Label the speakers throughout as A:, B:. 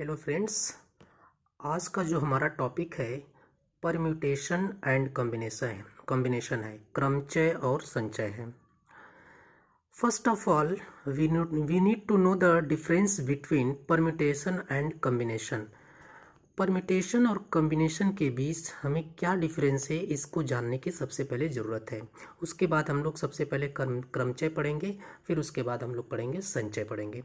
A: Hello friends, आज का जो हमारा टॉपिक है परम्यूटेशन एंड कॉम्बिनेशन है, क्रमचय और संचय है। First of all we need to know the difference between permutation and combination. Permutation और कॉम्बिनेशन के बीच हमें क्या डिफरेंस है, इसको जानने की सबसे पहले ज़रूरत है। उसके बाद हम लोग सबसे पहले क्रमचय पढ़ेंगे, फिर उसके बाद हम लोग पढ़ेंगे संचय पढ़ेंगे।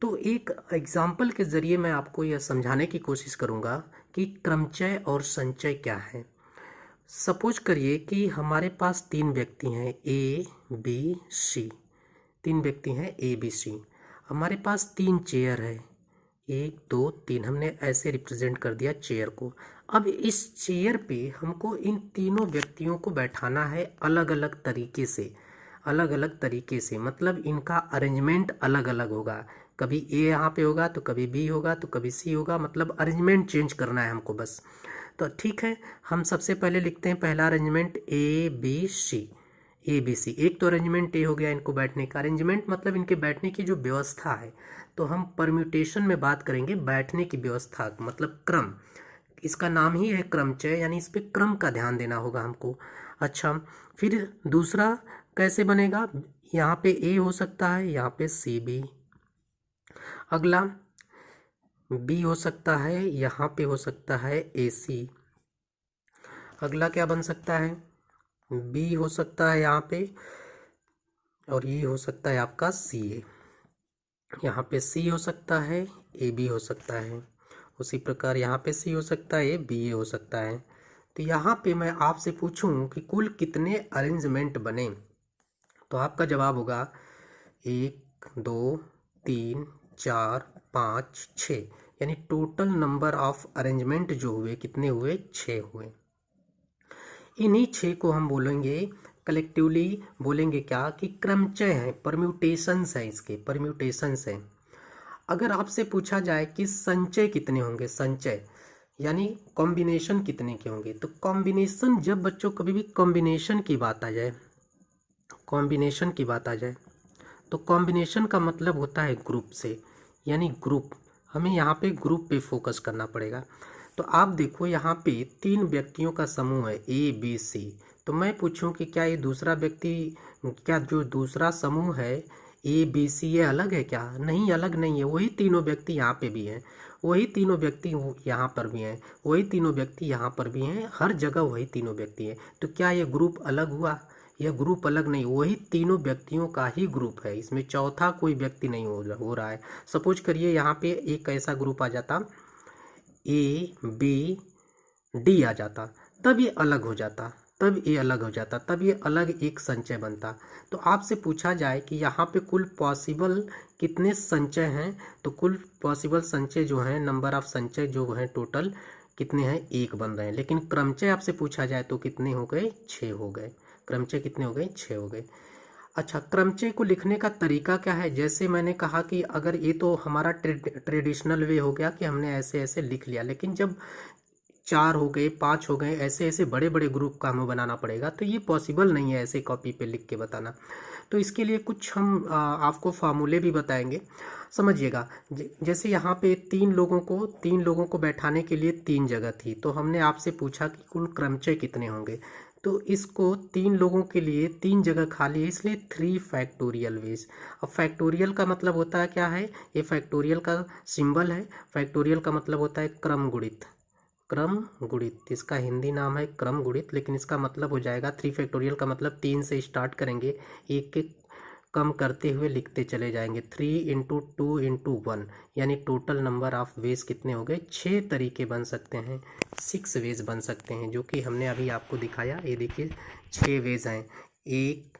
A: तो एक एग्जाम्पल के ज़रिए मैं आपको यह समझाने की कोशिश करूँगा कि क्रमचय और संचय क्या है। सपोज करिए कि हमारे पास तीन व्यक्ति हैं ए बी सी। तीन व्यक्ति हैं ए बी सी। हमारे पास तीन चेयर है, एक दो तीन, हमने ऐसे रिप्रेजेंट कर दिया चेयर को। अब इस चेयर पे हमको इन तीनों व्यक्तियों को बैठाना है अलग अलग तरीके से। अलग अलग तरीके से मतलब इनका अरेंजमेंट अलग अलग होगा। कभी ए यहाँ पे होगा तो कभी बी होगा तो कभी सी होगा, मतलब अरेंजमेंट चेंज करना है हमको बस। तो ठीक है, हम सबसे पहले लिखते हैं पहला arrangement A B C. A B C, एक तो अरेंजमेंट ए हो गया इनको बैठने का। अरेंजमेंट मतलब इनके बैठने की जो व्यवस्था है। तो हम परम्यूटेशन में बात करेंगे बैठने की व्यवस्था, मतलब क्रम। इसका नाम ही है क्रमचय, यानी इस पे क्रम का ध्यान देना होगा हमको। अच्छा, फिर दूसरा कैसे बनेगा? यहाँ पे ए हो सकता है, यहाँ पे सी बी। अगला बी हो सकता है, यहाँ पे हो सकता है ए सी। अगला क्या बन सकता है? बी हो सकता है यहाँ पे, और ये हो सकता है आपका सी ए। यहाँ पे सी हो सकता है, ए बी हो सकता है। उसी प्रकार यहाँ पे सी हो सकता है, ए बी ए हो सकता है। तो यहाँ पे मैं आपसे पूछूं कि कुल कितने अरेंजमेंट बने, तो आपका जवाब होगा 1 2 3 4 5 6, यानी टोटल नंबर ऑफ अरेंजमेंट जो हुए कितने हुए? 6 हुए। इन्हीं 6 को हम बोलेंगे कलेक्टिवली, बोलेंगे क्या कि क्रमचय है, परम्यूटेशंस है, इसके परम्यूटेशंस है। अगर आपसे पूछा जाए कि संचय कितने होंगे, संचय यानी कॉम्बिनेशन कितने के होंगे, तो कॉम्बिनेशन, जब बच्चों कभी भी कॉम्बिनेशन की बात आ जाए, कॉम्बिनेशन की बात आ जाए तो कॉम्बिनेशन का मतलब होता है ग्रुप से, यानी ग्रुप। हमें यहाँ पे ग्रुप पे फोकस करना पड़ेगा। तो आप देखो यहाँ पे तीन व्यक्तियों का समूह है ए बी सी। तो मैं पूछूं कि क्या ये दूसरा व्यक्ति, क्या जो दूसरा समूह है ए बी सी, ये अलग है क्या? नहीं, अलग नहीं है। वही तीनों व्यक्ति यहाँ पे भी हैं, वही तीनों व्यक्ति यहाँ पर भी हैं, वही तीनों व्यक्ति यहाँ पर भी हैं, हर जगह वही तीनों व्यक्ति हैं। तो क्या ये ग्रुप अलग हुआ? यह ग्रुप अलग नहीं, वही तीनों व्यक्तियों का ही ग्रुप है, इसमें चौथा कोई व्यक्ति नहीं हो रहा है। सपोज करिए यहाँ पे एक ऐसा ग्रुप आ जाता, ए बी डी आ जाता, तब ये अलग हो जाता, तब ये अलग हो जाता, तब ये अलग एक संचय बनता। तो आपसे पूछा जाए कि यहाँ पे कुल पॉसिबल कितने संचय हैं, तो कुल पॉसिबल संचय जो हैं, नंबर ऑफ संचय जो हैं टोटल कितने हैं? 1 बन रहे हैं। लेकिन क्रमचय आपसे पूछा जाए तो कितने हो गए? 6 हो गए। क्रमचय कितने हो गए? 6 हो गए। अच्छा, क्रमचय को लिखने का तरीका क्या है? जैसे मैंने कहा कि अगर ये तो हमारा ट्रेडिशनल वे हो गया कि हमने ऐसे ऐसे लिख लिया, लेकिन जब 4 हो गए, 5 हो गए, ऐसे ऐसे बड़े बड़े ग्रुप का हमें बनाना पड़ेगा, तो ये पॉसिबल नहीं है ऐसे कॉपी पे लिख के बताना। तो इसके लिए कुछ हम आपको फार्मूले भी बताएंगे, समझिएगा। जैसे यहाँ पे तीन लोगों को बैठाने के लिए 3 जगह थी, तो हमने आपसे पूछा कि कुल क्रमचय कितने होंगे। तो इसको 3 लोगों के लिए 3 जगह खाली है, इसलिए 3 फैक्टोरियल वेज। अब फैक्टोरियल का मतलब होता है क्या है? ये फैक्टोरियल का सिंबल है। फैक्टोरियल का मतलब होता है क्रम गुणित। क्रम गुणित, इसका हिंदी नाम है क्रम गुणित, लेकिन इसका मतलब हो जाएगा 3 फैक्टोरियल का मतलब 3 से स्टार्ट करेंगे, एक एक कम करते हुए लिखते चले जाएंगे। 3 इंटू 2 इंटू 1, यानी टोटल नंबर ऑफ वेज कितने हो गए? 6 तरीके बन सकते हैं, 6 वेज बन सकते हैं, जो कि हमने अभी आपको दिखाया। ये देखिए 6 वेज हैं। एक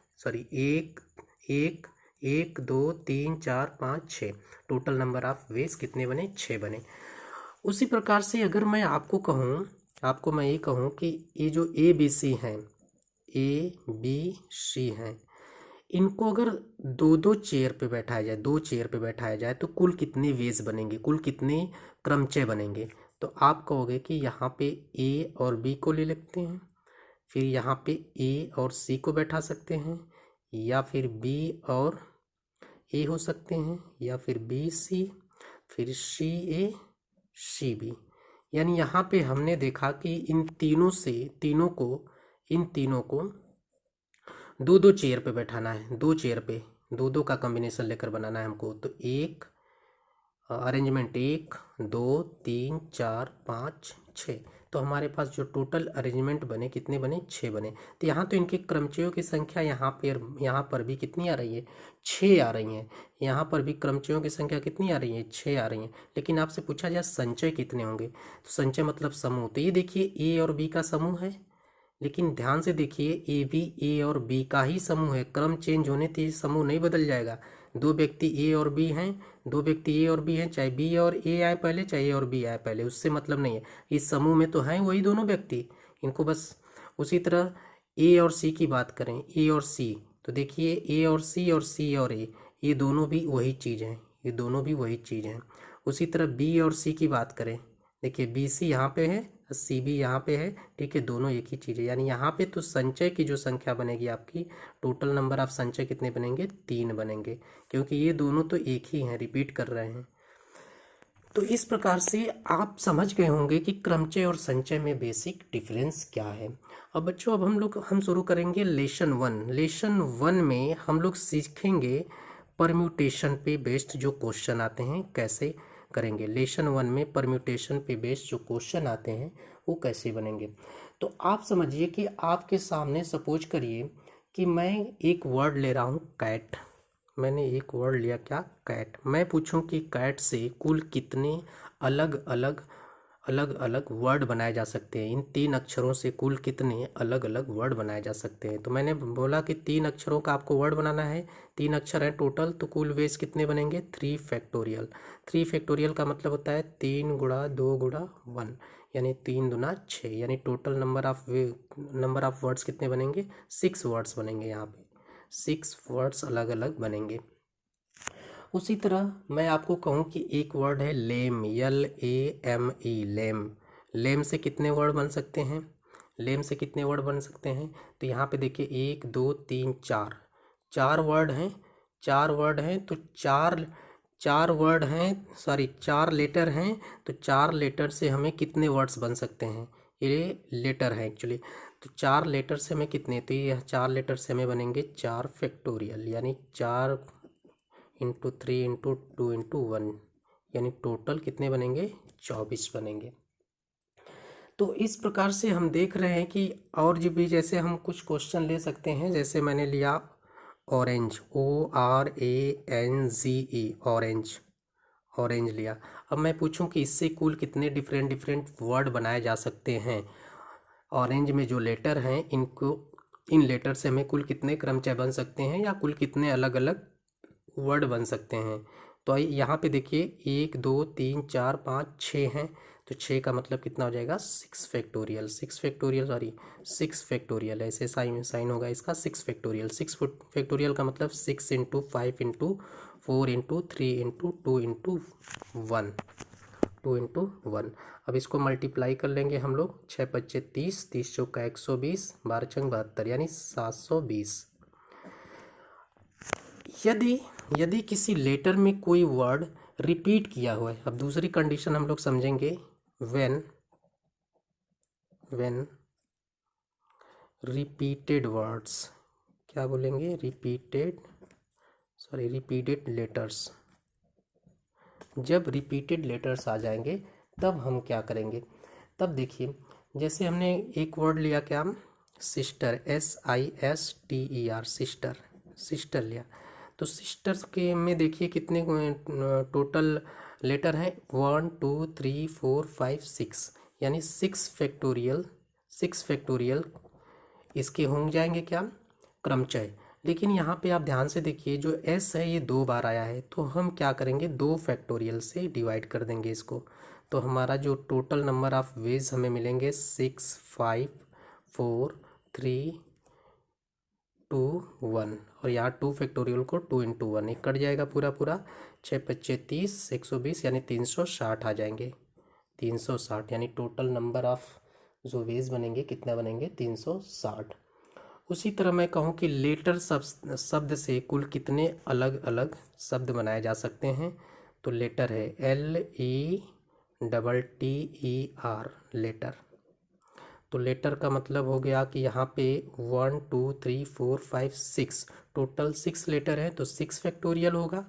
A: एक एक 2 3 4 5 6, टोटल नंबर ऑफ वेज कितने बने? 6 बने। उसी प्रकार से अगर मैं आपको कहूँ, आपको मैं ये कहूँ कि ये जो ए बी सी हैं, ए बी सी हैं, इनको अगर दो दो चेयर पे बैठाया जाए, 2 चेयर पे बैठाया जाए, तो कुल कितने वेज बनेंगे, कुल कितने क्रमचय बनेंगे? तो आप कहोगे कि यहाँ पे ए और बी को ले लेते हैं, फिर यहाँ पे ए और सी को बैठा सकते हैं, या फिर बी और ए हो सकते हैं, या फिर बी सी, फिर सी ए सी बी। यानी यहाँ पे हमने देखा कि इन तीनों को दो दो चेयर पे बैठाना है, दो चेयर पे दो दो का कॉम्बिनेशन लेकर बनाना है हमको। तो एक अरेंजमेंट 1 2 3 4 5 6, तो हमारे पास जो टोटल अरेंजमेंट बने कितने बने, 6 बने। तो यहाँ तो इनके क्रमचयों की संख्या यहाँ पर भी कितनी आ रही है, 6 आ रही है। यहाँ पर भी क्रमचयों की संख्या कितनी आ रही है, 6 आ रही है। लेकिन आपसे पूछा जाए संचय कितने होंगे, तो संचय मतलब समूह। तो ये देखिए ए और बी का समूह है, लेकिन ध्यान से देखिए ए भी ए और बी का ही समूह है। क्रम चेंज होने से समूह नहीं बदल जाएगा। दो व्यक्ति ए और बी हैं, चाहे बी और ए आए पहले, चाहे ए और बी आए पहले, उससे मतलब नहीं है। इस समूह में तो हैं वही दोनों व्यक्ति, इनको बस। उसी तरह ए और सी की बात करें, ए और सी, तो देखिए ए और सी और ए, ये दोनों भी वही चीज़ हैं, ये दोनों भी वही चीज़ हैं। उसी तरह बी और सी की बात करें, देखिए बी सी यहाँ पे है, सी बी यहाँ पे है, ठीक है, दोनों एक ही चीज़ है। यानी यहाँ पे तो संचय की जो संख्या बनेगी आपकी, टोटल नंबर ऑफ संचय कितने बनेंगे, 3 बनेंगे, क्योंकि ये दोनों तो एक ही हैं, रिपीट कर रहे हैं। तो इस प्रकार से आप समझ गए होंगे कि क्रमचय और संचय में बेसिक डिफरेंस क्या है। अब बच्चों, अब हम शुरू करेंगे लेसन 1। लेसन 1 में हम लोग सीखेंगे परम्यूटेशन पे बेस्ड जो क्वेश्चन आते हैं कैसे करेंगे। लेसन 1 में परम्यूटेशन पे बेस्ड जो क्वेश्चन आते हैं वो कैसे बनेंगे। तो आप समझिए कि आपके सामने सपोज करिए कि मैं एक वर्ड ले रहा हूँ कैट। मैंने एक वर्ड लिया, क्या, कैट। मैं पूछूं कि कैट से कुल कितने अलग अलग वर्ड बनाए जा सकते हैं, इन 3 अक्षरों से कुल कितने अलग अलग वर्ड बनाए जा सकते हैं। तो मैंने बोला कि 3 अक्षरों का आपको वर्ड बनाना है, 3 अक्षर है टोटल, तो कुल वेज कितने बनेंगे, 3 फैक्टोरियल। 3 फैक्टोरियल का मतलब होता है 3 गुणा 2 गुणा 1, यानी 3 दूना 6, यानी टोटल नंबर ऑफ वर्ड्स कितने बनेंगे, 6 वर्ड्स बनेंगे। यहाँ पे 6 वर्ड्स अलग अलग बनेंगे। उसी तरह मैं आपको कहूँ कि एक वर्ड है लेम, LAME, लेम। लेम से कितने वर्ड बन सकते हैं, लेम से कितने वर्ड बन सकते हैं, तो यहाँ पे देखिए 1 2 3 4, 4 वर्ड हैं, 4 वर्ड हैं, तो 4 वर्ड हैं, सॉरी 4 लेटर हैं, तो 4 लेटर से हमें कितने वर्ड्स बन सकते हैं, ये लेटर है एक्चुअली। तो 4 लेटर से हमें कितने, तो ये 4 लेटर से हमें बनेंगे 4 फैक्टोरियल, यानी 4 इंटू 3 इंटू 2 इंटू 1, यानी टोटल कितने बनेंगे, 24 बनेंगे। तो इस प्रकार से हम देख रहे हैं कि और भी जैसे हम कुछ क्वेश्चन ले सकते हैं। जैसे मैंने लिया ऑरेंज, ORANGE, ऑरेंज, ऑरेंज लिया। अब मैं पूछूं कि इससे कुल कितने डिफरेंट वर्ड बनाए जा सकते हैं। ऑरेंज में जो लेटर हैं, इन लेटर से हमें कुल कितने क्रमचय बन सकते हैं, या कुल कितने अलग अलग वर्ड बन सकते हैं। तो यहाँ पे देखिए 1 2 3 4 5 6 हैं, तो 6 का मतलब कितना हो जाएगा, 6 फैक्टोरियल, 6 फैक्टोरियल, ऐसे साइन होगा इसका, 6 फैक्टोरियल। 6 फैक्टोरियल का मतलब 6 into 5 into 4 into 3 into 2 into 1। अब इसको मल्टीप्लाई कर लेंगे हम लोग, 6 5 30, 30 चौका 120, 12 छंग 72, यानी 720। यदि किसी लेटर में कोई वर्ड रिपीट किया हुआ है, अब दूसरी कंडीशन हम लोग समझेंगे, व्हेन रिपीटेड वर्ड्स, क्या बोलेंगे, रिपीटेड लेटर्स। जब रिपीटेड लेटर्स आ जाएंगे तब हम क्या करेंगे, तब देखिए जैसे हमने एक वर्ड लिया, क्या, सिस्टर, SISTER, सिस्टर लिया। तो सिस्टर्स के में देखिए कितने टोटल लेटर हैं, 1 2 3 4 5 6, यानी 6 फैक्टोरियल इसके होंगे जाएंगे क्या, क्रमचय। लेकिन यहाँ पे आप ध्यान से देखिए जो S है ये 2 बार आया है, तो हम क्या करेंगे, 2 फैक्टोरियल से डिवाइड कर देंगे इसको। तो हमारा जो टोटल नंबर ऑफ वेज हमें मिलेंगे 6 5 4 3 2 1, और यहाँ 2 फैक्टोरियल को 2 इंटू 1, एक कट जाएगा पूरा, 6 5 30, 120, यानी 360 आ जाएंगे, 360, यानी टोटल नंबर ऑफ जो वेज बनेंगे कितना बनेंगे, 360। उसी तरह मैं कहूँ कि लेटर शब्द से कुल कितने अलग अलग शब्द बनाए जा सकते हैं, तो लेटर है LETTER, लेटर। तो लेटर का मतलब हो गया कि यहाँ पे 1 2 3 4 5 6, टोटल 6 लेटर है, तो 6 फैक्टोरियल होगा।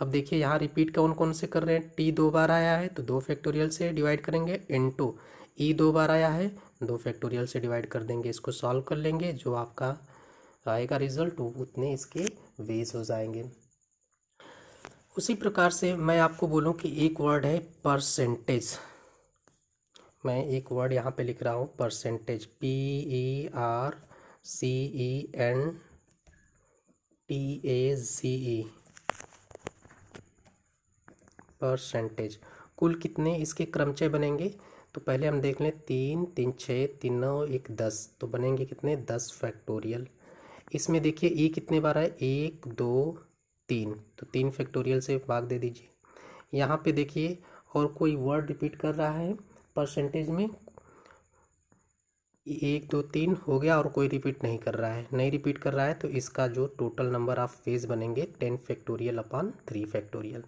A: अब देखिए यहाँ रिपीट कौन कौन से कर रहे हैं, टी 2 बार आया है तो 2 फैक्टोरियल से डिवाइड करेंगे, इनटू ई 2 बार आया है 2 फैक्टोरियल से डिवाइड कर देंगे। इसको सॉल्व कर लेंगे, जो आपका आएगा रिजल्ट उतने इसके वेज हो जाएंगे। उसी प्रकार से मैं आपको बोलूं कि एक वर्ड है परसेंटेज। मैं एक वर्ड यहाँ पे लिख रहा हूँ परसेंटेज, PERCENTAGE, परसेंटेज। कुल कितने इसके क्रमचय बनेंगे, तो पहले हम देख लें, 3 3 6 3 9 1 10, तो बनेंगे कितने 10 फैक्टोरियल। इसमें देखिए ई कितने बार है, 1 2 3, तो 3 फैक्टोरियल से भाग दे दीजिए। यहाँ पे देखिए और कोई वर्ड रिपीट कर रहा है परसेंटेज में, 1 2 3 हो गया, और कोई रिपीट नहीं कर रहा है, नहीं रिपीट कर रहा है, तो इसका जो टोटल नंबर ऑफ फेज बनेंगे 10 फैक्टोरियल अपॉन 3 फैक्टोरियल।